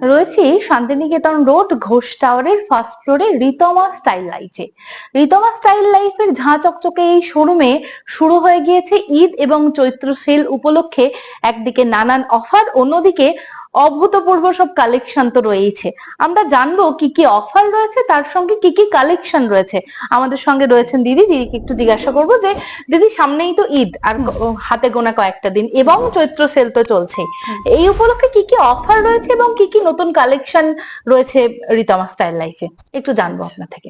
রয়েছি শান্তিনিকেতন রোড ঘোষ টাওয়ারের ফার্স্ট ফ্লোরে রিতমা স্টাইল লাইফে। রিতমা স্টাইল লাইফের ঝাঁ চকচকে এই শোরুমে শুরু হয়ে গিয়েছে ঈদ এবং চৈত্র সেল উপলক্ষে একদিকে নানান অফার, অন্যদিকে অভূতপূর্ব সব কালেকশন তো রয়েছে। আমরা জানবো কি কি অফার রয়েছে, তার সঙ্গে কি কি কালেকশন রয়েছে। আমাদের সঙ্গে রয়েছেন দিদি। দিদিকে একটু জিজ্ঞাসা করবো যে দিদি, সামনেই তো ঈদ আর হাতে গোনা কয়েকটা দিন এবং চৈত্র সেল তো চলছে, এই উপলক্ষে কি কি অফার রয়েছে এবং কি কি নতুন কালেকশন রয়েছে রিতমা স্টাইল লাইফে, একটু জানবো আপনার থেকে।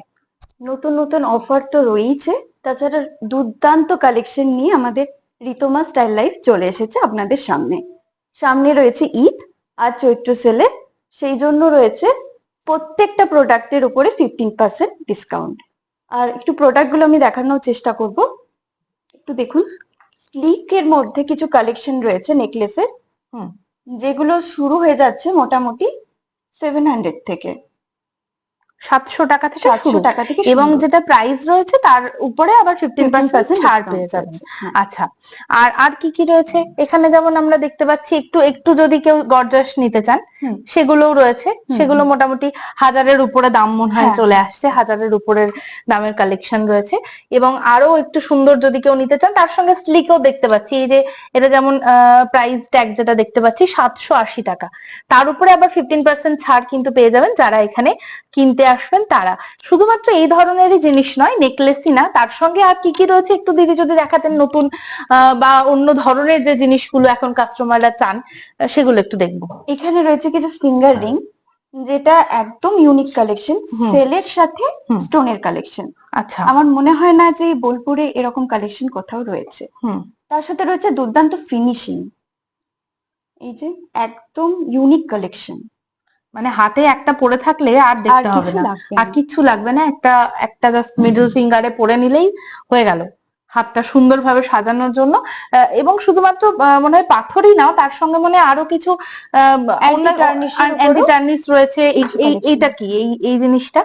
নতুন নতুন অফার তো রয়েছে, তাছাড়া দুর্দান্ত কালেকশন নিয়ে আমাদের রিতমা স্টাইল লাইফ চলে এসেছে আপনাদের সামনে। সামনে রয়েছে ঈদ আর চৈত্র সেলে, সেই জন্য রয়েছে প্রত্যেকটা প্রোডাক্টের উপরে 15% ডিসকাউন্ট। আর একটু প্রোডাক্ট গুলো আমি দেখানোর চেষ্টা করব। একটু দেখুন, স্লিকের মধ্যে কিছু কালেকশন রয়েছে নেকলেসের, যেগুলো শুরু হয়ে যাচ্ছে মোটামুটি 700 থেকে, 700 টাকা থেকে 700 শুরু, টাকা থেকে এবং যেটা প্রাইস রয়েছে তার উপরে আবার 15% ছাড় পেয়ে যাবেন। আচ্ছা, আর আর কি কি রয়েছে এখানে? যেমন আমরা দেখতে পাচ্ছি একটু একটু যদি কেউ গর্জাস নিতে চান সেগুলোও রয়েছে, সেগুলো মোটামুটি 1000-এর উপরে দাম মনে হয় চলে আসছে, 1000-এর উপরের দামের কালেকশন রয়েছে। এবং আরো একটু সুন্দর যদি কেউ নিতে চান, তার সঙ্গে স্লিকও দেখতে পাচ্ছি। এই যে এটা যেমন প্রাইস ট্যাগ যেটা দেখতে পাচ্ছি 780 টাকা, তার উপরে আবার 15% ছাড় কিন্তু পেয়ে যাবেন যারা এখানে কিনতে আসবেন তারা। শুধুমাত্র এই ধরনেরই জিনিস নয়, নেকলেসই না, তার সঙ্গে আর কি কি রয়েছে একটু দিদি যদি দেখাতেন, নতুন বা অন্য ধরনের যে জিনিসগুলো এখন কাস্টমাররা চান সেগুলো একটু দেখবো। এখানে রয়েছে কিছু ফিঙ্গার রিং, যেটা একদম ইউনিক কালেকশন, সেলের সাথে স্টোনের কালেকশন। আচ্ছা, আমার মনে হয় না যে বোলপুরে এরকম কালেকশন কোথাও রয়েছে। তার সাথে রয়েছে দুর্দান্ত ফিনিশিং, এই যে একদম ইউনিক কালেকশন। মানে হাতে একটা পরে থাকলে আর দেখতে হবে না, আর কিছু লাগবে না, একটা একটা জাস্ট মিডল ফিঙ্গারে পরে নিলেই হয়ে গেল হাতটা সুন্দরভাবে সাজানোর জন্য। এবং শুধুমাত্র মনে হয় পাথরই নাও, তার সঙ্গে মনে হয় আরো কিছু অ্যান্টি টার্নিশ রয়েছে। এইটা কি, এই জিনিসটা?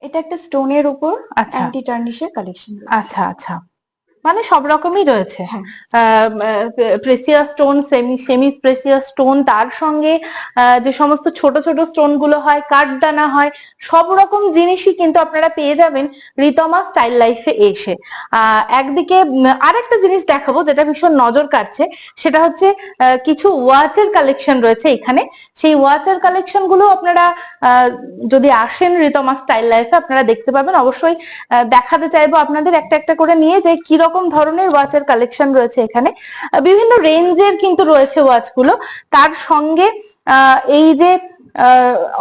এটা একটা স্টোনের উপর অ্যান্টি টার্নিশের কালেকশন। আচ্ছা আচ্ছা, মানে সব রকমই রয়েছে, precious stone, semi precious stone, তার সঙ্গে যে সমস্ত ছোট ছোট স্টোন গুলো হয়, কাঠদানা হয়, সব রকম জিনিসই কিন্তু আপনারা পেয়ে যাবেন রিতমা স্টাইল লাইফে এসে। একদিকে আরেকটা জিনিস দেখাবো যেটা ভীষণ নজর কাটছে, সেটা হচ্ছে কিছু ওয়াচের কালেকশন রয়েছে এখানে। সেই ওয়াচের কালেকশন গুলো আপনারা যদি আসেন রিতমা স্টাইল লাইফে আপনারা দেখতে পাবেন। অবশ্যই দেখাতে চাইবো আপনাদের একটা একটা করে নিয়ে যে কিরকম ধরনের ওয়াচের কালেকশন রয়েছে এখানে। বিভিন্ন রেঞ্জের কিন্তু রয়েছে ওয়াচ গুলো। তার সঙ্গে এই যে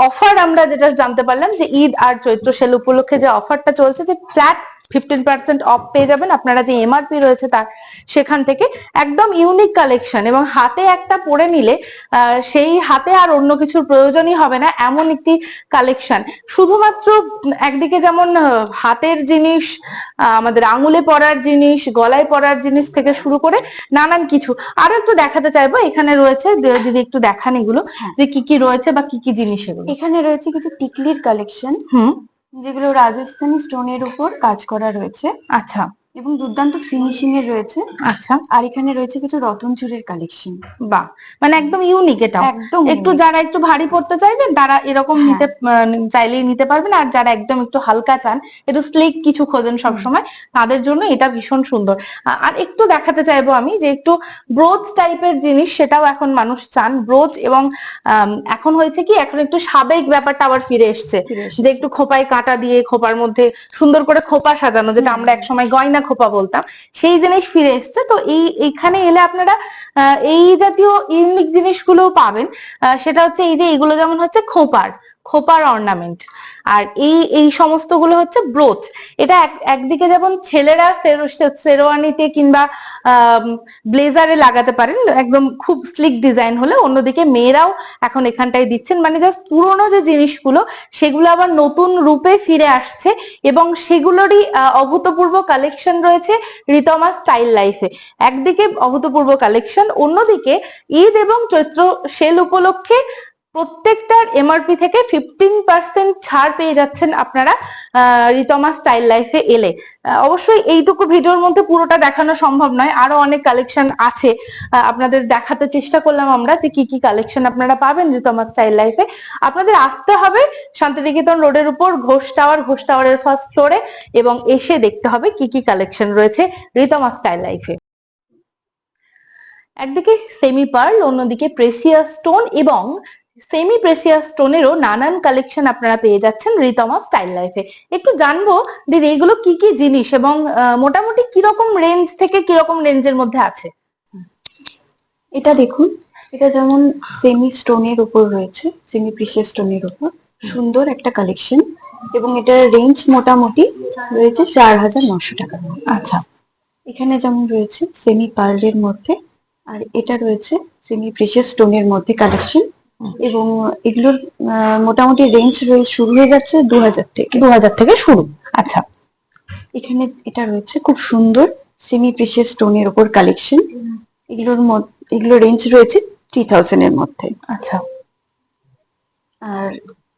অফার আমরা যেটা জানতে পারলাম যে ঈদ আর চৈত্র সেল উপলক্ষে যে অফারটা চলছে, যে ফ্ল্যাট 15% অফ পেয়ে যাবেন আপনারা, যে এমআরপি রয়েছে তার সেখান থেকে। একদম ইউনিক কালেকশন, এবং হাতে একটা পরে নিলে সেই হাতে আর অন্য কিছুর প্রয়োজনই হবে না, এমন একটি কালেকশন। শুধুমাত্র একদিকে যেমন হাতের জিনিস, আমাদের আঙুলে পরার জিনিস, গলায় পরার জিনিস থেকে শুরু করে নানান কিছু। আরো একটু দেখাতে চাইবো, এখানে রয়েছে, দিদি একটু দেখান এগুলো যে কি কি রয়েছে বা কি কি জিনিস এগুলো। এখানে রয়েছে কিছু টিকলির কালেকশন, যেগুলো রাজস্থানী স্টোনের উপর কাজ করা রয়েছে। আচ্ছা, এবং দুর্দান্ত ফিনিশিং এর রয়েছে। আচ্ছা, আর এখানে রয়েছে কিছু রতন চুরের কালেকশন। বাহ, মানে একদম ইউনিক। এটা একদম একটু যারা একটু ভারী পড়তে চাইবেন তারা এরকম নিতে চাইলেই নিতে পারবেন, আর যারা একদম একটু হালকা চান, একটু স্লিক কিছু খোঁজেন সবসময়, তাদের জন্য এটা ভীষণ সুন্দর। আর একটু দেখাতে চাইবো আমি যে একটু ব্রোচ টাইপের জিনিস, সেটাও এখন মানুষ চান, ব্রোচ। এবং এখন হয়েছে কি, এখন একটু সাবেক ব্যাপারটা আবার ফিরে এসছে, যে একটু খোপায় কাঁটা দিয়ে খোপার মধ্যে সুন্দর করে খোপা সাজানো, যেটা আমরা একসময় গয়না খোপা বলতাম, সেই জিনিস ফিরে এসছে। তো এইখানে এলে আপনারা এই জাতীয় ইউনিক জিনিসগুলো পাবেন। সেটা হচ্ছে এই যে এইগুলো যেমন হচ্ছে খোপার অর্নামেন্ট, আর এই সমস্ত গুলো হচ্ছে ব্রোচ। এটা একদিকে যেমন ছেলেরা শেরওয়ানিতে কিংবা ব্লেজারে লাগাতে পারেন একদম খুব স্লিক ডিজাইন হলে, অন্যদিকে মেয়েরাও এখন এখানটায় দিচ্ছেন। মানে জাস্ট পুরোনো যে জিনিসগুলো সেগুলো আবার নতুন রূপে ফিরে আসছে, এবং সেগুলোরই অভূতপূর্ব কালেকশন রয়েছে রিতমা স্টাইল লাইফে। একদিকে অভূতপূর্ব কালেকশন, অন্যদিকে ঈদ এবং চৈত্র সেল উপলক্ষে প্রত্যেকটার এমআরপি থেকে 15% ছাড় পেয়ে যাচ্ছেন আপনারা রিতমা স্টাইল লাইফে এলে। অবশ্যই এইটুকু ভিডিওর মধ্যে পুরোটা দেখানো সম্ভব নয়, আরো অনেক কালেকশন আছে, আপনাদের দেখাতে চেষ্টা করলাম আমরা যে কি কি কালেকশন আপনারা পাবেন রিতমা স্টাইল লাইফে। আপনাদের আসতে হবে শান্তিনিকেতন রোডের উপর ঘোষ টাওয়ারের ফার্স্ট ফ্লোরে, এবং এসে দেখতে হবে কি কি কালেকশন রয়েছে রিতমা স্টাইল লাইফে। একদিকে সেমি পার্ল, অন্যদিকে প্রেসিয়াস স্টোন এবং সেমি প্রেসিয়াস স্টোনেরও নানান কালেকশন আপনারা পেয়ে যাচ্ছেন রিতমা স্টাইল লাইফে। একটু জানবো দিদি এগুলো কি কি জিনিস এবং মোটামুটি কিরকম রেঞ্জ থেকে কিরকম রেঞ্জের মধ্যে আছে? এটা দেখুন, এটা যেমন সেমি স্টোনের উপর রয়েছে, সেমি প্রিসিয়াস স্টোনের উপর সুন্দর একটা কালেকশন, এবং এটার রেঞ্জ মোটামুটি রয়েছে 4,900 টাকা। আচ্ছা, এখানে যেমন রয়েছে সেমি পার্লের মধ্যে, আর এটা রয়েছে সেমি প্রিসিয়াস স্টোনের মধ্যে কালেকশন, এবং এগুলোর মোটামুটি রেঞ্জ শুরু হয়ে যাচ্ছে 2,000 থেকে। 2000 থেকে শুরু। আচ্ছা, এখানে এটা রয়েছে খুব সুন্দর সেমি প্রিসিয়াস স্টোনের উপর কালেকশন, এগুলোর রেঞ্জ রয়েছে 3,000 এর মধ্যে। আচ্ছা, আর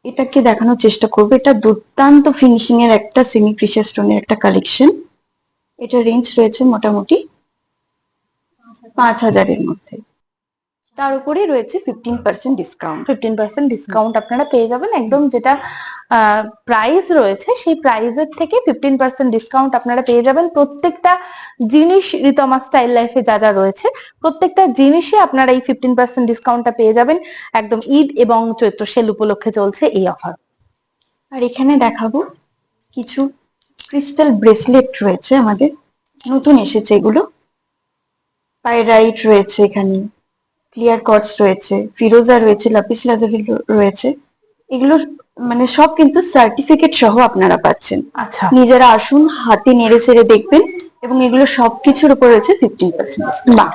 এটাকে দেখানোর চেষ্টা করবো, এটা দুর্দান্ত ফিনিশিং এর একটা সেমি প্রিসিয়াস স্টোনের একটা কালেকশন। এটা রেঞ্জ রয়েছে মোটামুটি 5,000 এর মধ্যে। তার উপরে রয়েছে 15% ডিসকাউন্ট। 15% ডিসকাউন্ট আপনারা পেয়ে যাবেন, একদম যেটা প্রাইস রয়েছে সেই প্রাইসের থেকে 15% ডিসকাউন্ট আপনারা পেয়ে যাবেন। প্রত্যেকটা জিনিস রিতমা স্টাইল লাইফে যা যা রয়েছে প্রত্যেকটা জিনিসে আপনারা এই 15% ডিসকাউন্টটা পেয়ে যাবেন। একদম ঈদ এবং চৈত্র সেল উপলক্ষে চলছে এই অফার। আর এখানে দেখাবো কিছু ক্রিস্টাল ব্রেসলেট রয়েছে, আমাদের নতুন এসেছে এগুলো। পাইরাইট রয়েছে, এখানে ক্লিয়ার কটস রয়েছে, ফিরোজা রয়েছে, লাপিস লাজুলি রয়েছে। এগুলোর মানে সব কিন্তু সার্টিফিকেট সহ আপনারা পাচ্ছেন। আচ্ছা, নিজেরা আসুন, হাতে নেড়ে চেড়ে দেখবেন, এবং এগুলো সবকিছুর উপর রয়েছে 15%। বাহ,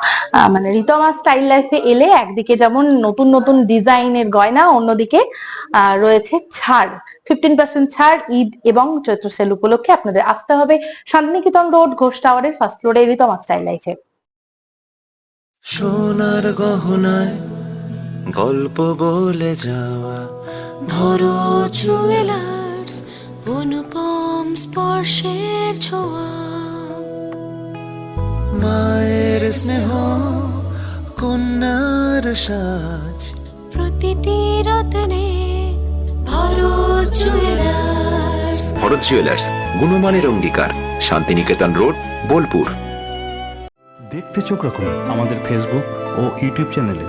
মানে রিতমা স্টাইল লাইফে এলে একদিকে যেমন নতুন নতুন ডিজাইনের গয়না, অন্যদিকে রয়েছে ছাড়, 15% ছাড় ঈদ এবং চৈত্র সেল উপলক্ষে আপনাদের আসতে হবে শান্তিনিকেতন রোড ঘোষ টাওয়ারের ফার্স্ট ফ্লোরে রিতমা স্টাইল লাইফে। সোনার গহনায় গল্প বলে যাওয়া ভরো জুয়েলার্স, অনুপম স্পর্শের ছোঁয়া, মায়ের স্নেহ কন্যার সাজ, প্রতিটি রত্নে ভরো জুয়েলার্স। ভরত জুয়েলার্স, গুণমানের অঙ্গীকার, শান্তিনিকেতন রোড, বোলপুর। দেখতে চোখ রাখুন আমাদের ফেসবুক ও ইউটিউব চ্যানেলে।